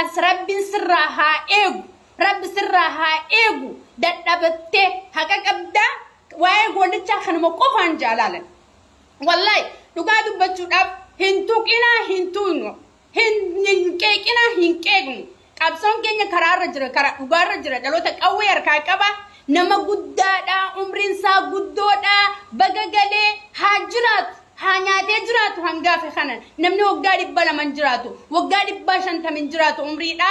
ammaas rabbiin sirraa haa eegu rabbi sirraa haa eegu dadhabattee haqa qabdaa waa'ee goollichaa kanuma qofaan jaalaalan wallahi dhugaa dubbachuudhaaf hin tuqinaa hin tuqnu hin qeeqinaa hin qeeqnu qabsoon keenya karaarra jira karaa dhugaarra jira dhaloota qawwee harkaa qaba nama guddaadha umriin isaa guddoodha baga galee haa jiraatu haa nyaatee jiraatu hangaafe kana namni waggaa 200 jiraatu waggaa 550 jiraatu umriidha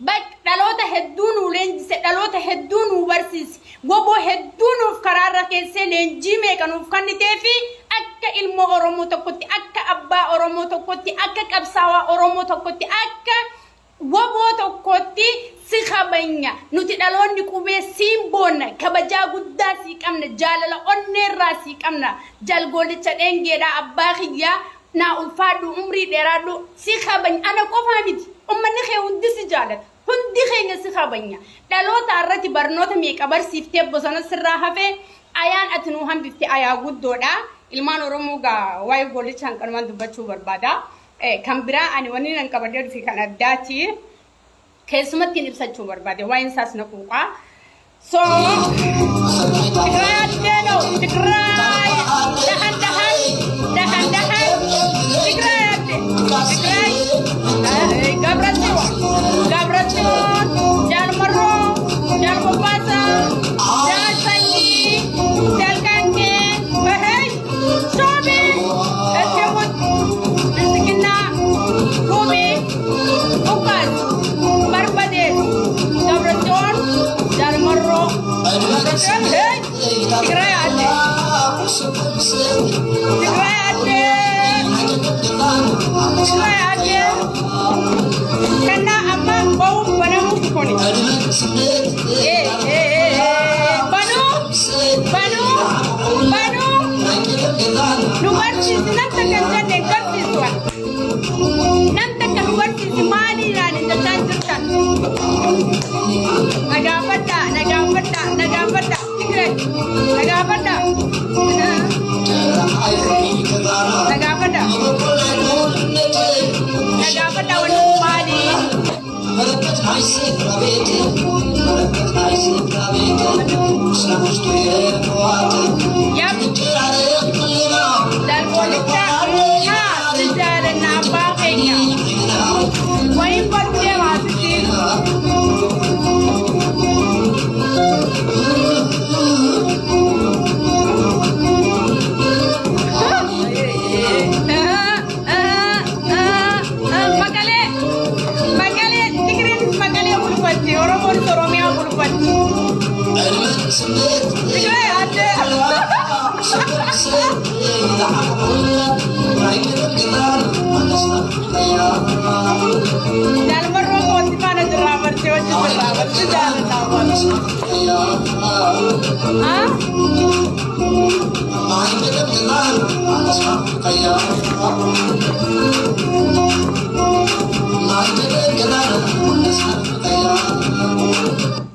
bak dhaloota hedduun leenjise dhaloota hedduun barsiise gobo hedduun karaarra keessee leenjii meeqanuuf kanniteefi akka ilmo oromoo tokkotti akka abbaa oromoo tokkotti akka qabsaawaa oromoo tokkotti akka gobo tokkotti si khabanya nuti dhaloonni qubee simboonna kabajaa guddaa si qabna jaalala onneerraa si qabna jalgoolicha dhengeedha abbaa kiyyaa naa ulfaadhu umrii dheeraadhu si khabanya ana qofaa miti ummanni kee hundi si jaalata hundi keenya si khabanya dhaloota irratti barnoota meeqa barsiiftee bosona sirraa hafee ayaan ati nuu hambifte ayaa guddoodha ilmaan oromoo gaa waa'ee goolichaan qanumaan dubbachuu barbaada kan biraa ani wanni nan qabadee dhufi kan addaati keessumattiin ibsachuu barbaade waa'een isaas na quuqaa so Tigray addeeno Tigray dahan Tigray adde Tigray Gabratioon Jalmarroo Jalbobbaasa Jalsanyii Jalkankee bahey Shoobii Ejjewut Bilisiginnaa Kubii Ukas Barbadees Gabratioon Jalmarroo Gabratioon hey Tigray adde Tigray adde Tigray adde Karena amma bau banamu koni. Banu. Luar sisi nanti kan jadi kerja tuan. Nanti kan luar sisi mani rani jangan jangan. Naga pada. Tigray. Naga pada. Wan mani. Yap. Dan wanita sejarah napa kayaknya. Wah impatnya masih sih. Tigray adde. Jalmarroo kooti mana jirraa bartee hojii jirraa bartee jaallataa waan.